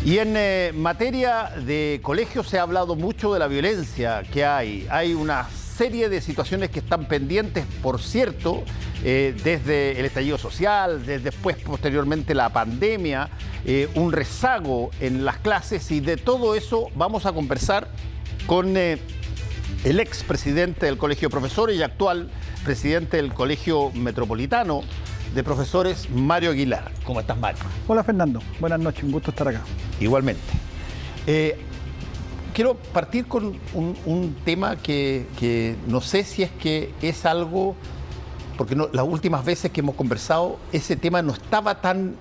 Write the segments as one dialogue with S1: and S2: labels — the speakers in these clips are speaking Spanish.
S1: Y en materia de colegios se ha hablado mucho de la violencia que hay. Hay una serie de situaciones que están pendientes, por cierto, desde el estallido social, desde después, posteriormente, la pandemia, un rezago en las clases, y de todo eso vamos a conversar con el expresidente del Colegio de Profesores y actual presidente del Colegio Metropolitano de Profesores, Mario Aguilar. ¿Cómo estás, Mario?
S2: Hola, Fernando. Buenas noches, un gusto estar acá.
S1: Igualmente. Quiero partir con un tema que no sé si es que es algo, porque las últimas veces que hemos conversado, ese tema no estaba tan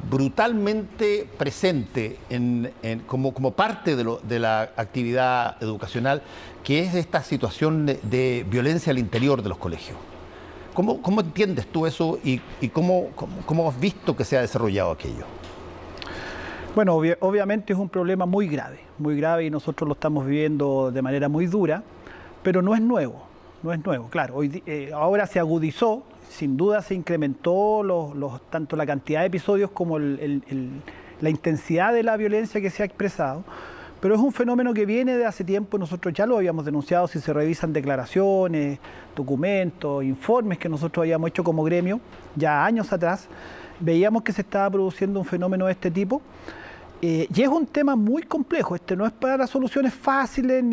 S1: brutalmente presente como parte de la actividad educacional, que es esta situación de violencia al interior de los colegios. ¿Cómo entiendes tú eso y cómo has visto que se ha desarrollado aquello?
S2: Bueno, obviamente es un problema muy grave y nosotros lo estamos viviendo de manera muy dura, pero no es nuevo. Claro, ahora se agudizó, sin duda se incrementó tanto la cantidad de episodios como la intensidad de la violencia que se ha expresado, pero es un fenómeno que viene de hace tiempo. Nosotros ya lo habíamos denunciado. Si se revisan declaraciones, documentos, informes que nosotros habíamos hecho como gremio ya años atrás, veíamos que se estaba produciendo un fenómeno de este tipo. Y es un tema muy complejo. No es para soluciones fáciles,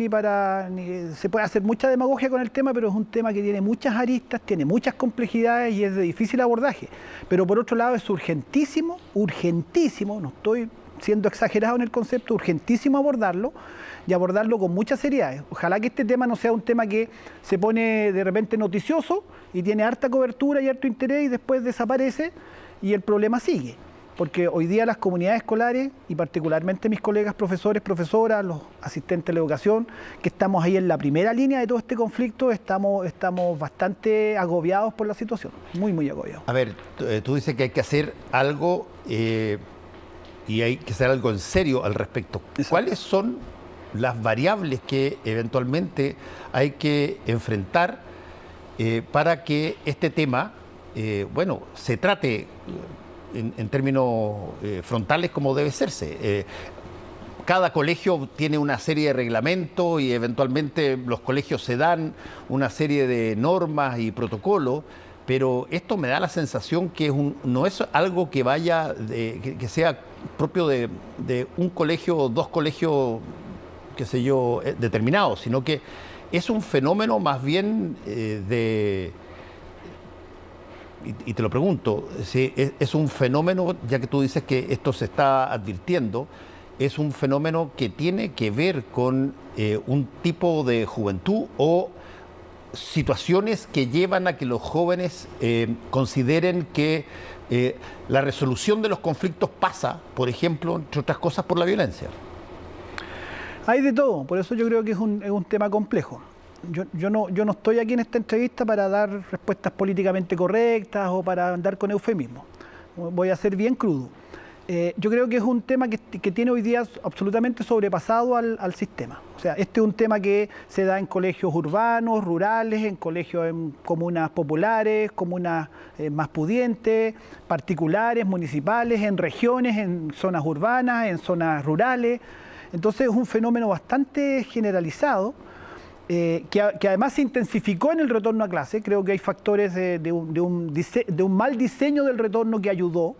S2: se puede hacer mucha demagogia con el tema, pero es un tema que tiene muchas aristas, tiene muchas complejidades y es de difícil abordaje. Pero por otro lado es urgentísimo, no estoy siendo exagerado en el concepto, urgentísimo abordarlo y abordarlo con mucha seriedad. Ojalá que este tema no sea un tema que se pone de repente noticioso y tiene harta cobertura y harto interés y después desaparece y el problema sigue. Porque hoy día las comunidades escolares, y particularmente mis colegas profesores, profesoras, los asistentes de la educación, que estamos ahí en la primera línea de todo este conflicto, estamos bastante agobiados por la situación, muy agobiados.
S1: A ver, tú dices que hay que hacer algo y hay que hacer algo en serio al respecto. Exacto. ¿Cuáles son las variables que eventualmente hay que enfrentar para que este tema, se trate en términos frontales como debe serse? Cada colegio tiene una serie de reglamentos y eventualmente los colegios se dan una serie de normas y protocolos, pero esto me da la sensación que no es algo que vaya, que sea propio de un colegio o dos colegios, qué sé yo, determinados, sino que es un fenómeno más bien y te lo pregunto, si es un fenómeno, ya que tú dices que esto se está advirtiendo, es un fenómeno que tiene que ver con un tipo de juventud o situaciones que llevan a que los jóvenes consideren que la resolución de los conflictos pasa, por ejemplo, entre otras cosas, por la violencia.
S2: Hay de todo, por eso yo creo que es un tema complejo. Yo no estoy aquí en esta entrevista para dar respuestas políticamente correctas o para andar con eufemismo. Voy a ser bien crudo. Yo creo que es un tema que tiene hoy día absolutamente sobrepasado al sistema. O sea, este es un tema que se da en colegios urbanos, rurales, en colegios en comunas populares, comunas más pudientes, particulares, municipales, en regiones, en zonas urbanas, en zonas rurales. Entonces es un fenómeno bastante generalizado. Que además se intensificó en el retorno a clase. Creo que hay factores de un mal diseño del retorno que ayudó,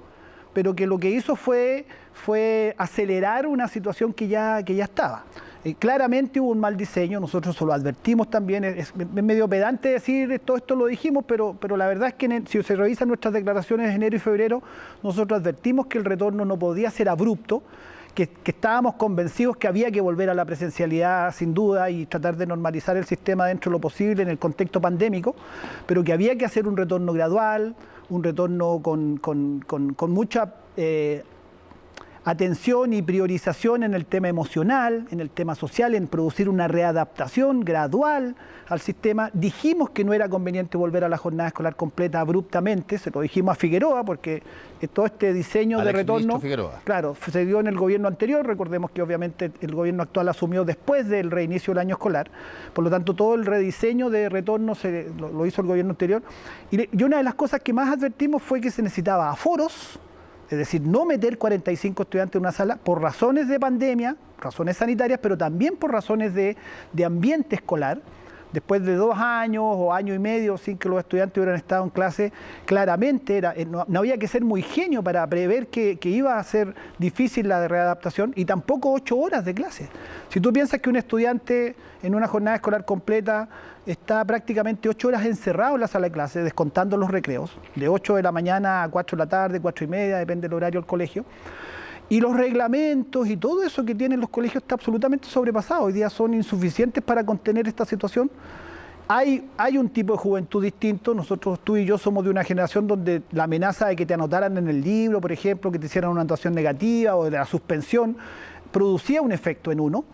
S2: pero que lo que hizo fue acelerar una situación que ya estaba. Claramente hubo un mal diseño, nosotros eso lo advertimos también. Es medio pedante decir todo esto, lo dijimos, pero la verdad es que si se revisan nuestras declaraciones de enero y febrero, nosotros advertimos que el retorno no podía ser abrupto, que estábamos convencidos que había que volver a la presencialidad sin duda y tratar de normalizar el sistema dentro de lo posible en el contexto pandémico, pero que había que hacer un retorno gradual, un retorno con mucha atención y priorización en el tema emocional, en el tema social, en producir una readaptación gradual al sistema. Dijimos que no era conveniente volver a la jornada escolar completa abruptamente, se lo dijimos a Figueroa, porque todo este diseño de retorno, claro, se dio en el gobierno anterior. Recordemos que obviamente el gobierno actual asumió después del reinicio del año escolar, por lo tanto todo el rediseño de retorno lo hizo el gobierno anterior. Y una de las cosas que más advertimos fue que se necesitaba aforos Es decir, no meter 45 estudiantes en una sala por razones de pandemia, razones sanitarias, pero también por razones de ambiente escolar. Después de 2 años o año y medio sin que los estudiantes hubieran estado en clase, claramente no había que ser muy genio para prever que iba a ser difícil la readaptación, y tampoco 8 horas de clase. Si tú piensas que un estudiante en una jornada escolar completa está prácticamente 8 horas encerrado en la sala de clase, descontando los recreos, de 8 de la mañana a 4 de la tarde, 4 y media, depende del horario del colegio. Y los reglamentos y todo eso que tienen los colegios está absolutamente sobrepasado. Hoy día son insuficientes para contener esta situación. Hay un tipo de juventud distinto. Nosotros, tú y yo, somos de una generación donde la amenaza de que te anotaran en el libro, por ejemplo, que te hicieran una anotación negativa o de la suspensión, producía un efecto en uno.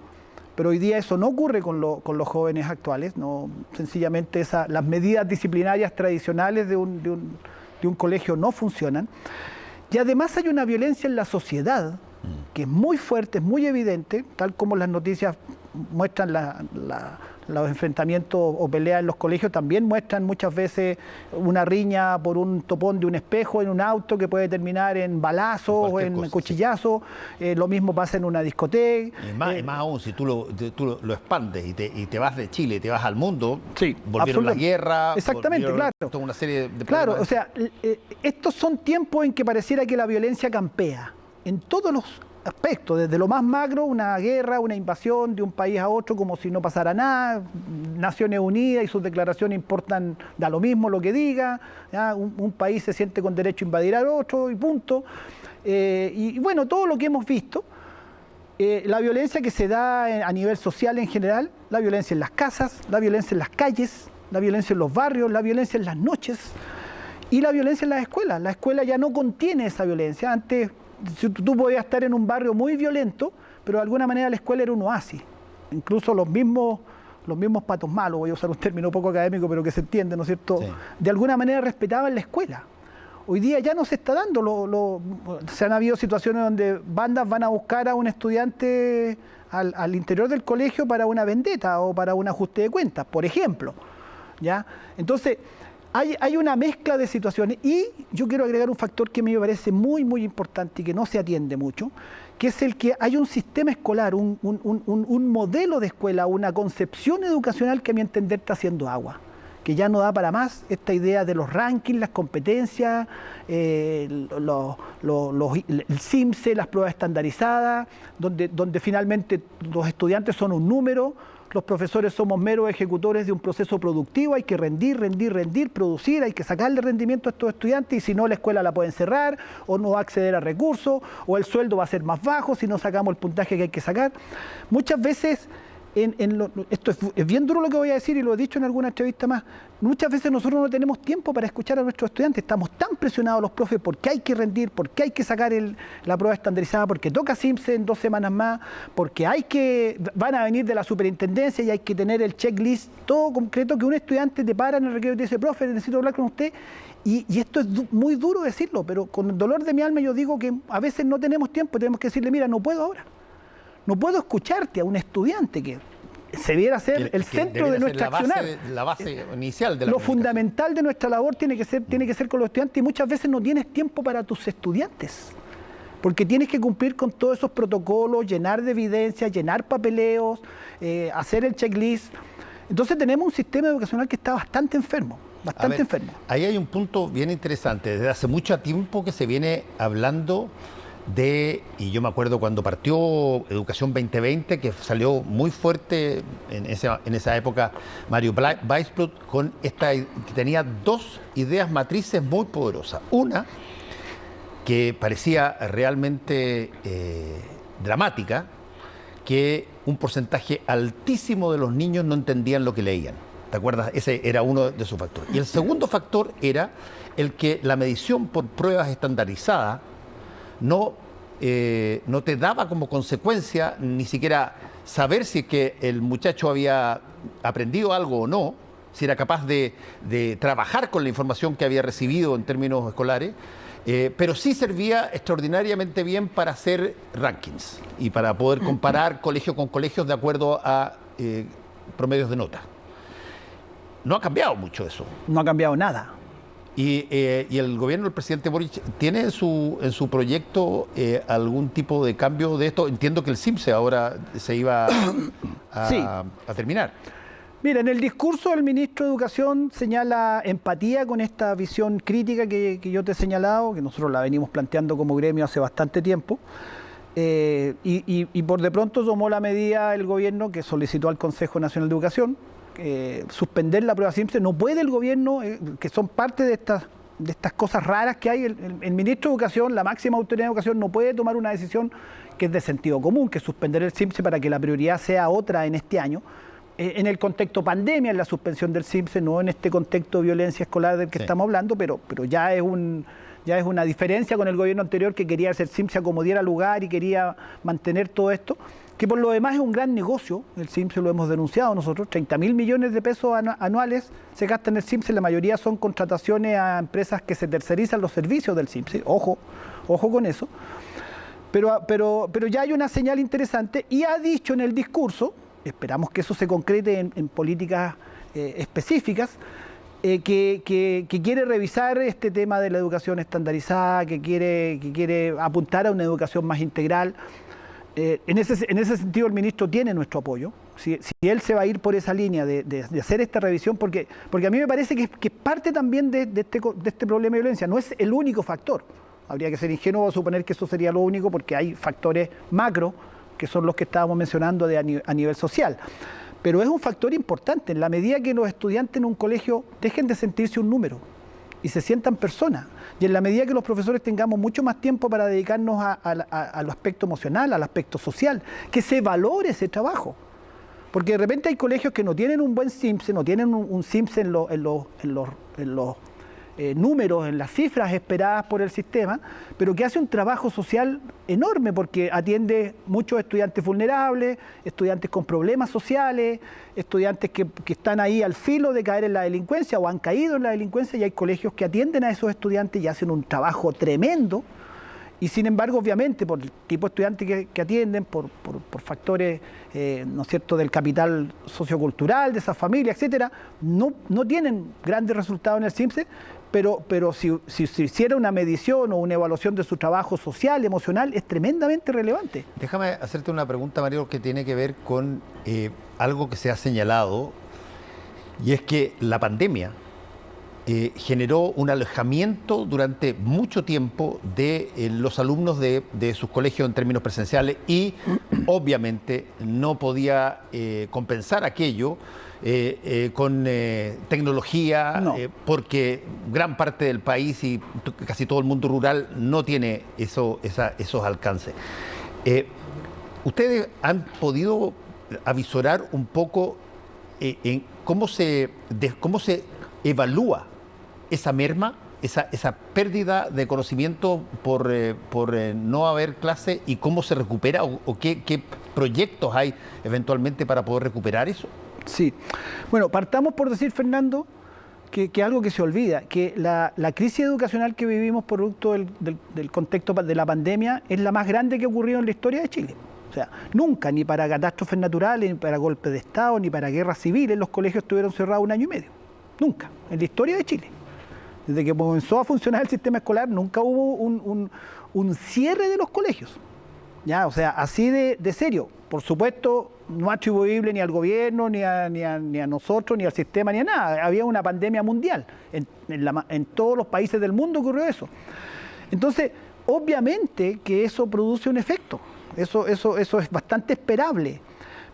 S2: Pero hoy día eso no ocurre con los jóvenes actuales. No, sencillamente las medidas disciplinarias tradicionales de un colegio no funcionan. Y además hay una violencia en la sociedad que es muy fuerte, es muy evidente, tal como las noticias muestran los enfrentamientos o peleas en los colegios, también muestran muchas veces una riña por un topón de un espejo en un auto que puede terminar en balazos o en cuchillazos. Sí. Lo mismo pasa en una discoteca.
S1: Y más aún, si tú lo expandes y te vas de Chile, te vas al mundo,
S2: sí,
S1: volvieron la guerra,
S2: exactamente, claro.
S1: Toda una serie de problemas.
S2: Claro, o sea, estos son tiempos en que pareciera que la violencia campea en todos los aspectos, desde lo más macro, una guerra, una invasión de un país a otro como si no pasara nada. Naciones Unidas y sus declaraciones importan, da lo mismo lo que diga, ¿ya? Un país se siente con derecho a invadir al otro y punto. Y bueno, todo lo que hemos visto, la violencia que se da a nivel social en general, la violencia en las casas, la violencia en las calles, la violencia en los barrios, la violencia en las noches y la violencia en las escuelas. La escuela ya no contiene esa violencia. Antes tú podías estar en un barrio muy violento, pero de alguna manera la escuela era un oasis. Incluso los mismos patos malos, voy a usar un término poco académico, pero que se entiende, ¿no es cierto? Sí. De alguna manera respetaban la escuela. Hoy día ya no se está dando. Se han habido situaciones donde bandas van a buscar a un estudiante al interior del colegio para una vendetta o para un ajuste de cuentas, por ejemplo, ¿ya? Entonces, hay una mezcla de situaciones, y yo quiero agregar un factor que me parece muy, muy importante y que no se atiende mucho, que es el que hay un sistema escolar, un modelo de escuela, una concepción educacional que a mi entender está haciendo agua, que ya no da para más. Esta idea de los rankings, las competencias, el CIMSE, las pruebas estandarizadas, donde finalmente los estudiantes son un número. Los profesores somos meros ejecutores de un proceso productivo, hay que rendir, producir, hay que sacarle rendimiento a estos estudiantes, y si no, la escuela la pueden cerrar, o no va a acceder a recursos, o el sueldo va a ser más bajo si no sacamos el puntaje que hay que sacar. Muchas veces, esto es bien duro lo que voy a decir, y lo he dicho en alguna entrevista más, muchas veces nosotros no tenemos tiempo para escuchar a nuestros estudiantes. Estamos tan presionados los profes porque hay que rendir, porque hay que sacar la prueba estandarizada, porque toca CIMSE en 2 semanas más, porque van a venir de la superintendencia y hay que tener el checklist todo concreto, que un estudiante te para en el recreo y te dice: profe, necesito hablar con usted. Y esto es muy duro decirlo, pero con el dolor de mi alma yo digo que a veces no tenemos tiempo, tenemos que decirle: mira, no puedo ahora. No puedo escucharte a un estudiante que se debiera ser el centro de nuestra accionar.
S1: La base inicial de la
S2: Lo fundamental de nuestra labor tiene que ser con los estudiantes, y muchas veces no tienes tiempo para tus estudiantes, porque tienes que cumplir con todos esos protocolos, llenar de evidencia, llenar papeleos, hacer el checklist. Entonces tenemos un sistema educacional que está bastante enfermo. Enfermo.
S1: Ahí hay un punto bien interesante. Desde hace mucho tiempo que se viene hablando y yo me acuerdo cuando partió Educación 2020, que salió muy fuerte en esa época Mario Weisbrot, que tenía 2 ideas matrices muy poderosas. Una, que parecía realmente dramática, que un porcentaje altísimo de los niños no entendían lo que leían. ¿Te acuerdas? Ese era uno de sus factores. Y el segundo factor era el que la medición por pruebas estandarizadas no te daba como consecuencia ni siquiera saber si es que el muchacho había aprendido algo o no, si era capaz de trabajar con la información que había recibido en términos escolares, pero sí servía extraordinariamente bien para hacer rankings y para poder comparar colegio con colegios de acuerdo a promedios de nota. No ha cambiado mucho eso.
S2: No ha cambiado nada.
S1: Y el gobierno del presidente Boric tiene en su proyecto algún tipo de cambio de esto. Entiendo que el CIMSE ahora se iba
S2: Sí.
S1: a terminar.
S2: Mira, en el discurso del ministro de Educación señala empatía con esta visión crítica que yo te he señalado, que nosotros la venimos planteando como gremio hace bastante tiempo. Y por de pronto tomó la medida el gobierno que solicitó al Consejo Nacional de Educación suspender la prueba CIMSE. No puede el gobierno, que son parte de estas cosas raras que hay, el ministro de Educación, la máxima autoridad de Educación, no puede tomar una decisión que es de sentido común, que es suspender el CIMSE para que la prioridad sea otra en este año. En el contexto pandemia, en la suspensión del CIMSE, no en este contexto de violencia escolar del que estamos hablando, pero ya es una diferencia con el gobierno anterior que quería hacer CIMSE a como diera lugar y quería mantener todo esto, que por lo demás es un gran negocio. El CIMSE lo hemos denunciado nosotros, 30.000 millones de pesos anuales se gastan en el CIMSE, la mayoría son contrataciones a empresas que se tercerizan los servicios del CIMSE, ojo con eso, pero ya hay una señal interesante y ha dicho en el discurso, esperamos que eso se concrete en políticas específicas, que quiere revisar este tema de la educación estandarizada, que quiere apuntar a una educación más integral. En ese sentido el ministro tiene nuestro apoyo. Si él se va a ir por esa línea de hacer esta revisión, porque a mí me parece que es parte también de este problema de violencia, no es el único factor. Habría que ser ingenuo a suponer que eso sería lo único, porque hay factores macro, que son los que estábamos mencionando a nivel social. Pero es un factor importante, en la medida que los estudiantes en un colegio dejen de sentirse un número y se sientan personas, y en la medida que los profesores tengamos mucho más tiempo para dedicarnos al aspecto emocional, al aspecto social, que se valore ese trabajo. Porque de repente hay colegios que no tienen un buen CIMSE, no tienen un CIMSE en los números, en las cifras esperadas por el sistema, pero que hace un trabajo social enorme porque atiende muchos estudiantes vulnerables, estudiantes con problemas sociales, estudiantes que están ahí al filo de caer en la delincuencia o han caído en la delincuencia, y hay colegios que atienden a esos estudiantes y hacen un trabajo tremendo. Y sin embargo, obviamente, por el tipo de estudiantes que atienden, por factores, ¿no es cierto?, del capital sociocultural, de esas familias, etcétera, no tienen grandes resultados en el CIMSE, pero si se hiciera una medición o una evaluación de su trabajo social, emocional, es tremendamente relevante.
S1: Déjame hacerte una pregunta, Mario, que tiene que ver con algo que se ha señalado, y es que la pandemia generó un alejamiento durante mucho tiempo de los alumnos de sus colegios en términos presenciales, y obviamente no podía compensar aquello con tecnología,
S2: No.
S1: porque gran parte del país y casi todo el mundo rural no tiene esos alcances. ¿Ustedes han podido avisorar un poco en cómo se evalúa esa merma, esa pérdida de conocimiento por no haber clase, y cómo se recupera o qué proyectos hay eventualmente para poder recuperar eso?
S2: Sí. Bueno, partamos por decir, Fernando, que algo que se olvida, que la crisis educacional que vivimos producto del contexto de la pandemia es la más grande que ha ocurrido en la historia de Chile. O sea, nunca, ni para catástrofes naturales, ni para golpes de Estado, ni para guerras civiles, los colegios estuvieron cerrados 1 año y medio. Nunca, en la historia de Chile. Desde que comenzó a funcionar el sistema escolar, nunca hubo un cierre de los colegios. Ya, o sea, así de serio. Por supuesto, no atribuible ni al gobierno, ni a nosotros, ni al sistema, ni a nada. Había una pandemia mundial. En todos los países del mundo ocurrió eso. Entonces, obviamente que eso produce un efecto. Eso es bastante esperable.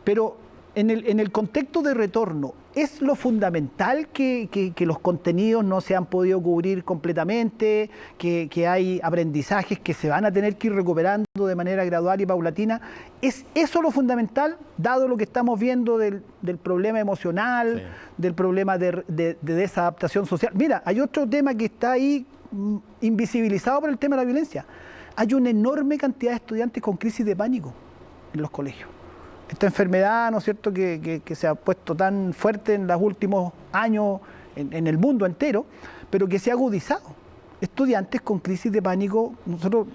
S2: Pero en el contexto de retorno, ¿es lo fundamental que los contenidos no se han podido cubrir completamente, que hay aprendizajes que se van a tener que ir recuperando de manera gradual y paulatina? ¿Es eso lo fundamental, dado lo que estamos viendo del problema emocional, del problema de desadaptación social? Mira, hay otro tema que está ahí invisibilizado por el tema de la violencia. Hay una enorme cantidad de estudiantes con crisis de pánico en los colegios. Esta enfermedad, ¿no es cierto?, que se ha puesto tan fuerte en los últimos años en el mundo entero, pero que se ha agudizado. Estudiantes con crisis de pánico, nosotros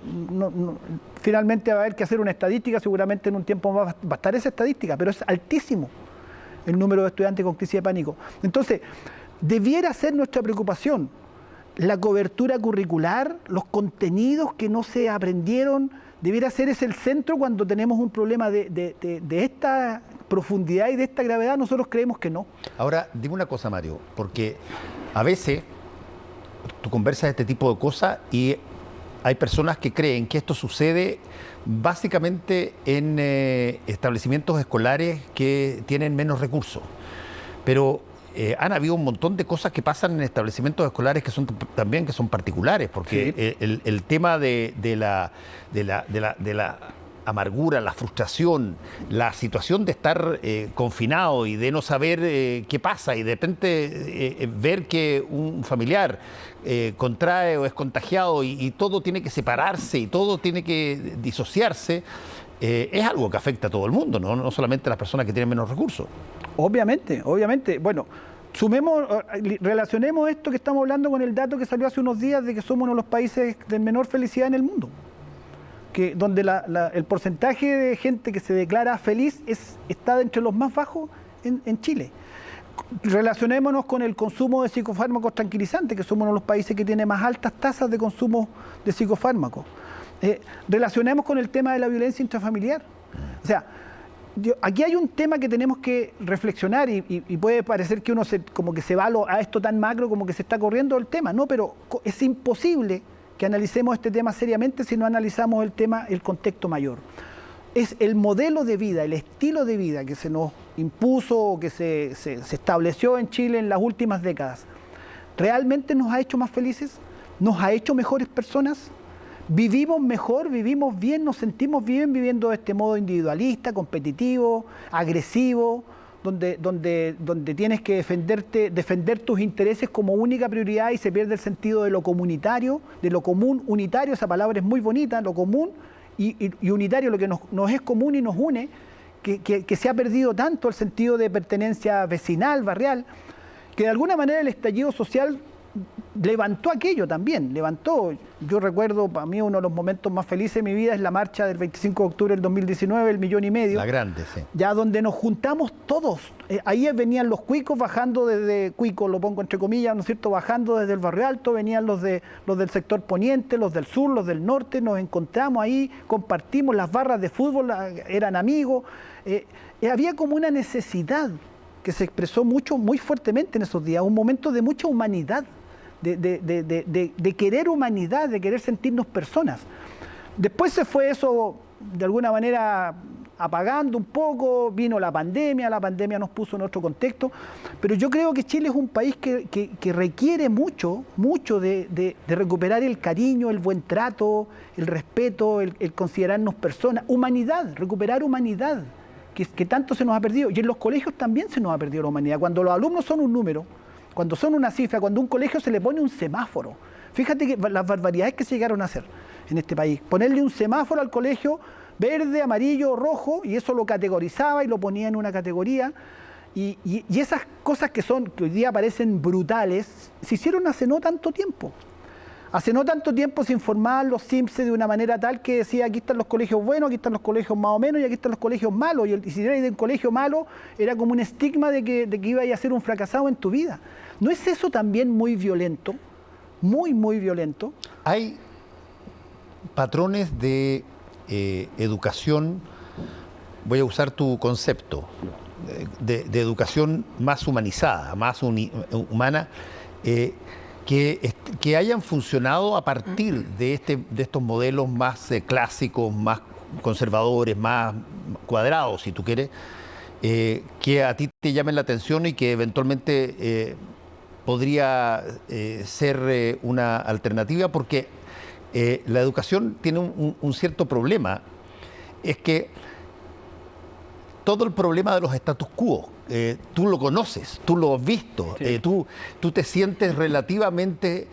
S2: finalmente va a haber que hacer una estadística, seguramente en un tiempo va a estar esa estadística, pero es altísimo el número de estudiantes con crisis de pánico. Entonces, debiera ser nuestra preocupación la cobertura curricular, los contenidos que no se aprendieron, debiera ser ese el centro cuando tenemos un problema de esta profundidad y de esta gravedad. Nosotros creemos que no.
S1: Ahora, dime una cosa, Mario, porque a veces tú conversas de este tipo de cosas y hay personas que creen que esto sucede básicamente en establecimientos escolares que tienen menos recursos. Pero han habido un montón de cosas que pasan en establecimientos escolares que son también particulares, porque sí, el tema de la amargura, la frustración, la situación de estar confinado y de no saber qué pasa y de repente ver que un familiar contrae o es contagiado y todo tiene que separarse y todo tiene que disociarse, es algo que afecta a todo el mundo, no solamente a las personas que tienen menos recursos.
S2: Obviamente, obviamente. Bueno, relacionemos esto que estamos hablando con el dato que salió hace unos días de que somos uno de los países de menor felicidad en el mundo. Donde el porcentaje de gente que se declara feliz está entre los más bajos en Chile. Relacionémonos con el consumo de psicofármacos tranquilizantes, que somos uno de los países que tiene más altas tasas de consumo de psicofármacos. Relacionemos con el tema de la violencia intrafamiliar. O sea, aquí hay un tema que tenemos que reflexionar y puede parecer que uno como que se va a esto tan macro como que se está corriendo el tema, no, pero es imposible que analicemos este tema seriamente si no analizamos el contexto mayor. Es el modelo de vida, el estilo de vida que se nos impuso o que se estableció en Chile en las últimas décadas. ¿Realmente nos ha hecho más felices? ¿Nos ha hecho mejores personas? ¿Vivimos mejor, vivimos bien, nos sentimos bien viviendo de este modo individualista, competitivo, agresivo, donde tienes que defender tus intereses como única prioridad y se pierde el sentido de lo comunitario, de lo común, unitario? Esa palabra es muy bonita, lo común y unitario, lo que nos es común y nos une, que se ha perdido tanto el sentido de pertenencia vecinal, barrial, que de alguna manera el estallido social levantó aquello también, yo recuerdo, para mí uno de los momentos más felices de mi vida es la marcha del 25 de octubre del 2019, el 1,5 millones.
S1: La grande, sí.
S2: Ya donde nos juntamos todos, ahí venían los cuicos bajando desde, cuicos lo pongo entre comillas, ¿no es cierto?, bajando desde el Barrio Alto, venían los del sector poniente, los del sur, los del norte, nos encontramos ahí, compartimos las barras de fútbol, eran amigos, había como una necesidad que se expresó muy fuertemente en esos días, un momento de mucha humanidad, de querer humanidad, de querer sentirnos personas. Después se fue eso de alguna manera apagando un poco, vino la pandemia nos puso en otro contexto, pero yo creo que Chile es un país que requiere mucho de recuperar el cariño, el buen trato, el respeto, el considerarnos personas, humanidad, recuperar humanidad, que tanto se nos ha perdido. Y en los colegios también se nos ha perdido la humanidad. Cuando los alumnos son un número, cuando son una cifra, cuando a un colegio se le pone un semáforo. Fíjate que las barbaridades que se llegaron a hacer en este país. Ponerle un semáforo al colegio, verde, amarillo, rojo, y eso lo categorizaba y lo ponía en una categoría. Y esas cosas que hoy día parecen brutales, se hicieron hace no tanto tiempo. Hace no tanto tiempo se informaban los CIMSE de una manera tal que decía: aquí están los colegios buenos, aquí están los colegios más o menos y aquí están los colegios malos. Y si eres de un colegio malo, era como un estigma de que ibas a ser un fracasado en tu vida. ¿No es eso también muy violento? Muy, muy violento.
S1: Hay patrones de educación, voy a usar tu concepto, de educación más humanizada, más humana, que hayan funcionado a partir de estos modelos más clásicos, más conservadores, más cuadrados, si tú quieres, que a ti te llamen la atención y que eventualmente podría ser una alternativa, porque la educación tiene un cierto problema, es que todo el problema de los status quo, tú lo conoces, tú lo has visto, sí. Tú te sientes relativamente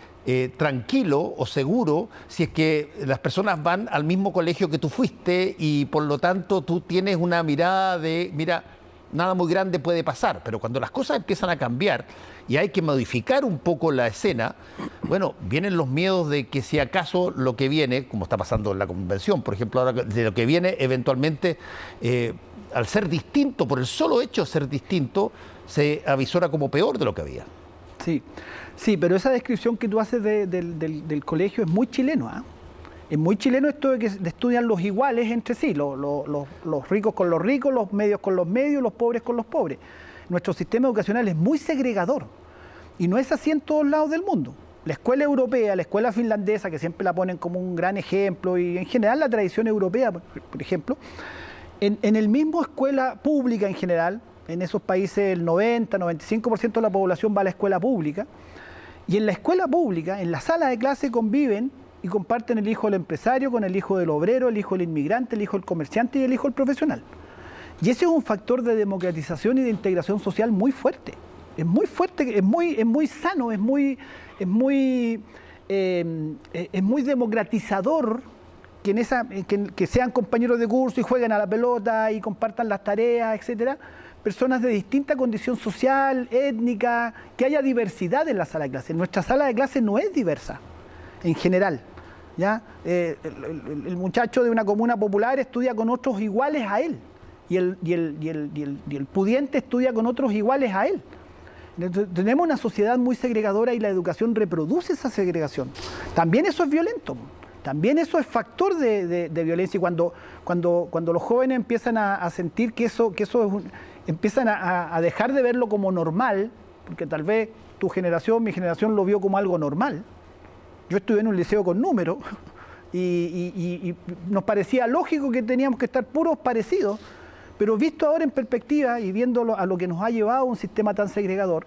S1: tranquilo o seguro si es que las personas van al mismo colegio que tú fuiste y por lo tanto tú tienes una mirada de, mira, nada muy grande puede pasar, pero cuando las cosas empiezan a cambiar y hay que modificar un poco la escena, bueno, vienen los miedos de que si acaso lo que viene, como está pasando en la convención, por ejemplo, ahora de lo que viene eventualmente, al ser distinto, por el solo hecho de ser distinto, se avisora como peor de lo que había.
S2: Sí, sí, pero esa descripción que tú haces del colegio es muy chileno, ¿ah? Es muy chileno esto de que estudian los iguales entre sí, los ricos con los ricos, los medios con los medios, los pobres con los pobres. Nuestro sistema educacional es muy segregador y no es así en todos lados del mundo. La escuela europea, la escuela finlandesa, que siempre la ponen como un gran ejemplo, y en general la tradición europea, por ejemplo, en el mismo escuela pública en general, en esos países el 90-95% de la población va a la escuela pública, y en la escuela pública, en la sala de clase conviven y comparten el hijo del empresario con el hijo del obrero, el hijo del inmigrante, el hijo del comerciante y el hijo del profesional. Y ese es un factor de democratización y de integración social muy fuerte. Es muy fuerte, es muy sano, es muy democratizador que sean compañeros de curso y jueguen a la pelota y compartan las tareas, etcétera. Personas de distinta condición social, étnica, que haya diversidad en la sala de clase. Nuestra sala de clase no es diversa, en general. ¿Ya? El muchacho de una comuna popular estudia con otros iguales a él, y el pudiente estudia con otros iguales a él. Entonces, tenemos una sociedad muy segregadora y la educación reproduce esa segregación. También eso es violento, también eso es factor de violencia, y cuando los jóvenes empiezan a sentir que eso es empiezan a dejar de verlo como normal, porque tal vez tu generación, mi generación lo vio como algo normal. Yo estudié en un liceo con números y nos parecía lógico que teníamos que estar puros parecidos, pero visto ahora en perspectiva y viendo a lo que nos ha llevado un sistema tan segregador,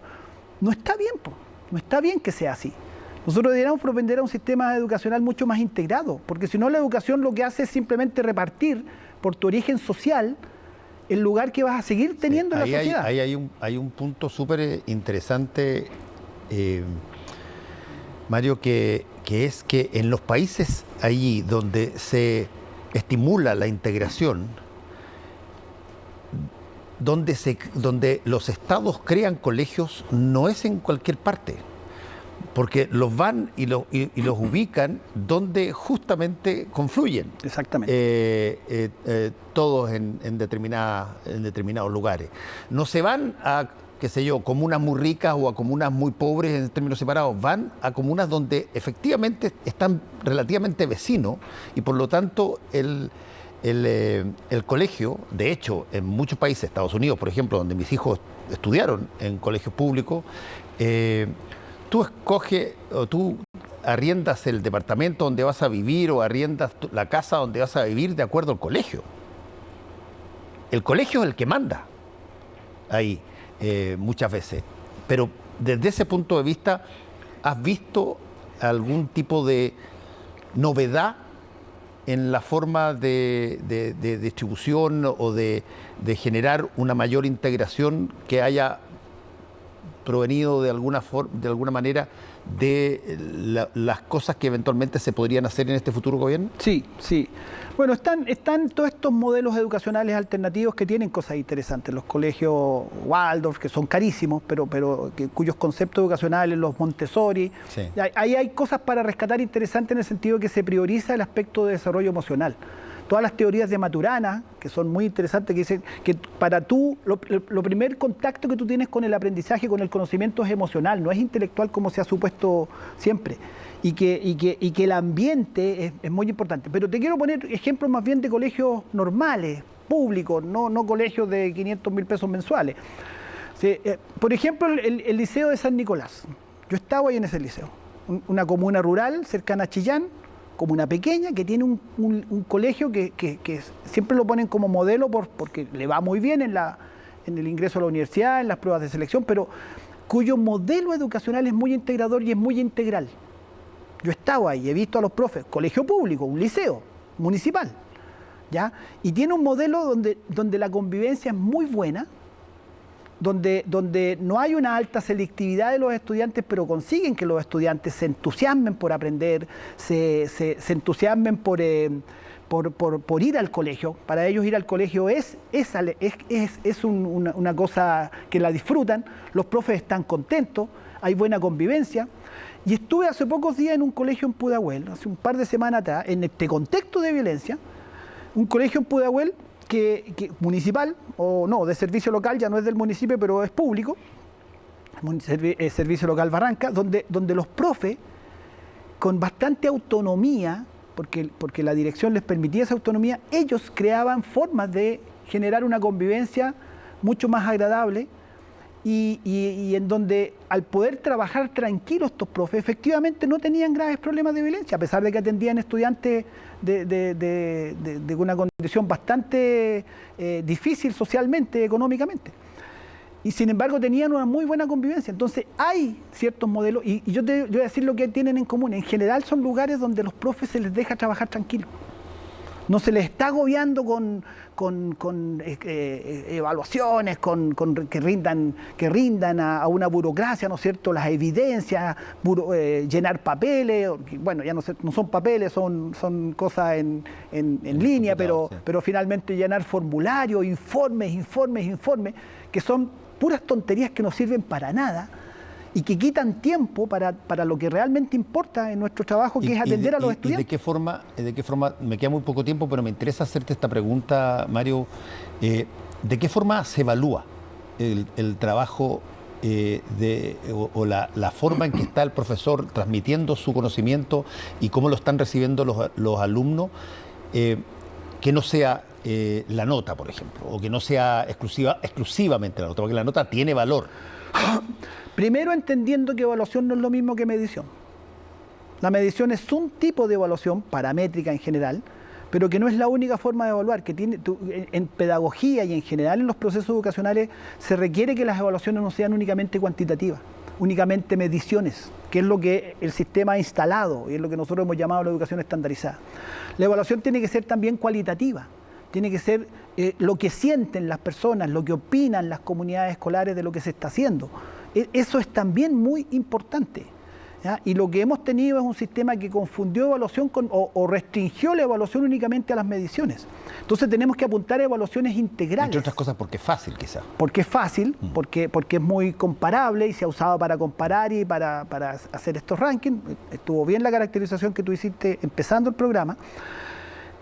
S2: no está bien, no está bien que sea así. Nosotros deberíamos propender a un sistema educacional mucho más integrado, porque si no la educación lo que hace es simplemente repartir por tu origen social el lugar que vas a seguir teniendo en la sociedad.
S1: Hay un punto súper interesante, Mario, que es que en los países allí donde se estimula la integración, donde los estados crean colegios, no es en cualquier parte, porque los van y los ubican donde justamente confluyen.
S2: Exactamente.
S1: Todos en determinados lugares. No se van a, qué sé yo, comunas muy ricas o a comunas muy pobres en términos separados, van a comunas donde efectivamente están relativamente vecinos y por lo tanto el colegio, de hecho, en muchos países, Estados Unidos, por ejemplo, donde mis hijos estudiaron en colegios públicos, tú escoges o tú arriendas el departamento donde vas a vivir o arriendas la casa donde vas a vivir de acuerdo al colegio. El colegio es el que manda ahí muchas veces. Pero desde ese punto de vista, ¿has visto algún tipo de novedad en la forma de distribución o de generar una mayor integración que haya provenido de alguna manera de las cosas que eventualmente se podrían hacer en este futuro gobierno?
S2: Sí, sí. Bueno, están todos estos modelos educacionales alternativos que tienen cosas interesantes. Los colegios Waldorf, que son carísimos, pero cuyos conceptos educacionales, los Montessori. Sí. Ahí hay cosas para rescatar interesantes en el sentido de que se prioriza el aspecto de desarrollo emocional. Todas las teorías de Maturana, que son muy interesantes, que dicen que para tú, lo primer contacto que tú tienes con el aprendizaje, con el conocimiento es emocional, no es intelectual como se ha supuesto siempre. Y que el ambiente es muy importante. Pero te quiero poner ejemplos más bien de colegios normales, públicos, no colegios de 500.000 pesos mensuales. Sí, por ejemplo, el Liceo de San Nicolás. Yo estaba ahí en ese liceo. Una comuna rural cercana a Chillán, comuna pequeña, que tiene un colegio que siempre lo ponen como modelo porque le va muy bien en el ingreso a la universidad, en las pruebas de selección, pero cuyo modelo educacional es muy integrador y es muy integral. Yo he estado ahí, he visto a los profes, colegio público, un liceo municipal, ¿ya? Y tiene un modelo donde la convivencia es muy buena, donde no hay una alta selectividad de los estudiantes, pero consiguen que los estudiantes se entusiasmen por aprender, se entusiasmen por ir al colegio. Para ellos ir al colegio es una cosa que la disfrutan, los profes están contentos, hay buena convivencia. Y estuve hace pocos días en un colegio en Pudahuel, hace un par de semanas atrás, en este contexto de violencia, un colegio en Pudahuel que municipal, o no, de servicio local, ya no es del municipio, pero es público, Servicio Local Barranca, donde los profes, con bastante autonomía, porque la dirección les permitía esa autonomía, ellos creaban formas de generar una convivencia mucho más agradable y en donde al poder trabajar tranquilos estos profes, efectivamente no tenían graves problemas de violencia, a pesar de que atendían estudiantes de una condición bastante difícil socialmente, económicamente. Y sin embargo tenían una muy buena convivencia. Entonces hay ciertos modelos, y yo voy a decir lo que tienen en común. En general son lugares donde los profes se les deja trabajar tranquilos. No se les está agobiando con evaluaciones, que rindan a una burocracia, ¿no es cierto? Las evidencias, llenar papeles, bueno, ya no son papeles, son cosas en línea, pero finalmente llenar formularios, informes, que son puras tonterías que no sirven para nada y que quitan tiempo para lo que realmente importa en nuestro trabajo, que es atender a los estudiantes.
S1: ¿De qué forma, me queda muy poco tiempo, pero me interesa hacerte esta pregunta, Mario, ¿de qué forma se evalúa el trabajo o la forma en que está el profesor transmitiendo su conocimiento y cómo lo están recibiendo los alumnos, que no sea la nota, por ejemplo, o que no sea exclusivamente la nota, porque la nota tiene valor?
S2: Primero, entendiendo que evaluación no es lo mismo que medición. La medición es un tipo de evaluación, paramétrica en general, pero que no es la única forma de evaluar. En pedagogía y en general en los procesos educacionales se requiere que las evaluaciones no sean únicamente cuantitativas, únicamente mediciones, que es lo que el sistema ha instalado y es lo que nosotros hemos llamado la educación estandarizada. La evaluación tiene que ser también cualitativa. Tiene que ser lo que sienten las personas, lo que opinan las comunidades escolares de lo que se está haciendo. Eso es también muy importante, ¿ya? Y lo que hemos tenido es un sistema que confundió evaluación o restringió la evaluación únicamente a las mediciones. Entonces tenemos que apuntar a evaluaciones integrales.
S1: Entre otras cosas porque es fácil, quizás.
S2: Porque es fácil, porque es muy comparable y se ha usado para comparar y para hacer estos rankings. Estuvo bien la caracterización que tú hiciste empezando el programa.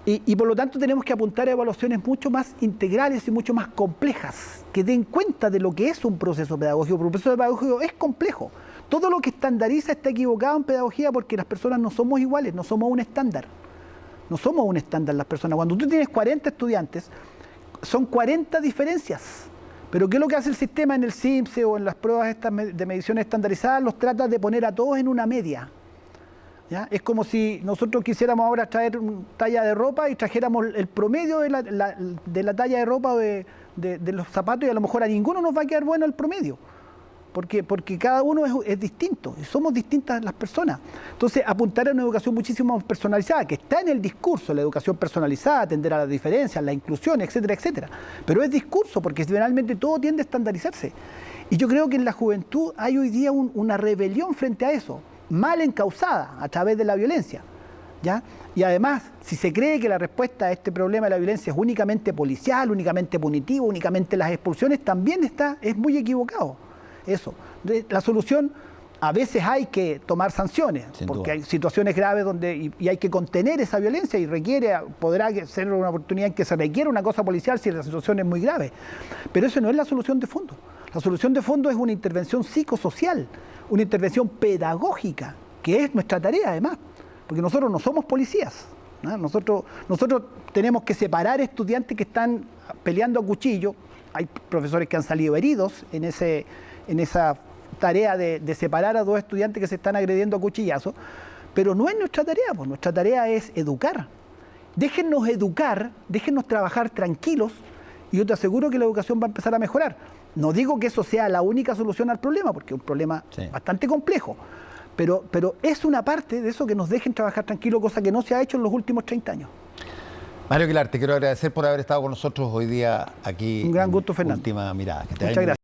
S2: Y por lo tanto tenemos que apuntar a evaluaciones mucho más integrales y mucho más complejas, que den cuenta de lo que es un proceso pedagógico. Porque un proceso pedagógico es complejo. Todo lo que estandariza está equivocado en pedagogía porque las personas no somos iguales, no somos un estándar. No somos un estándar las personas. Cuando tú tienes 40 estudiantes, son 40 diferencias. Pero ¿qué es lo que hace el sistema en el CIMSE o en las pruebas estas de mediciones estandarizadas? Los trata de poner a todos en una media. ¿Ya? Es como si nosotros quisiéramos ahora traer una talla de ropa y trajéramos el promedio de la talla de ropa de los zapatos, y a lo mejor a ninguno nos va a quedar bueno el promedio, porque cada uno es distinto y somos distintas las personas. Entonces apuntar a una educación muchísimo más personalizada, que está en el discurso, la educación personalizada, atender a las diferencias, la inclusión, etcétera, etcétera. Pero es discurso, porque finalmente todo tiende a estandarizarse. Y yo creo que en la juventud hay hoy día una rebelión frente a eso, mal encausada a través de la violencia, ¿ya? Y además, si se cree que la respuesta a este problema de la violencia es únicamente policial, únicamente punitivo, únicamente las expulsiones, también es muy equivocado eso. La solución, a veces hay que tomar sanciones, porque hay situaciones graves y hay que contener esa violencia y podrá ser una oportunidad en que se requiere una cosa policial si la situación es muy grave. Pero eso no es la solución de fondo. La solución de fondo es una intervención psicosocial, una intervención pedagógica, que es nuestra tarea además, porque nosotros no somos policías, ¿no? Nosotros tenemos que separar estudiantes que están peleando a cuchillo. Hay profesores que han salido heridos en esa tarea de separar a dos estudiantes que se están agrediendo a cuchillazos, pero no es nuestra tarea, pues nuestra tarea es educar. Déjennos educar, déjennos trabajar tranquilos y yo te aseguro que la educación va a empezar a mejorar. No digo que eso sea la única solución al problema, porque es un problema bastante complejo, pero es una parte de eso, que nos dejen trabajar tranquilo, cosa que no se ha hecho en los últimos 30 años.
S1: Mario Aguilar, te quiero agradecer por haber estado con nosotros hoy día aquí.
S2: Un gran gusto, Fernando.
S1: Última Mirada.
S2: Muchas gracias.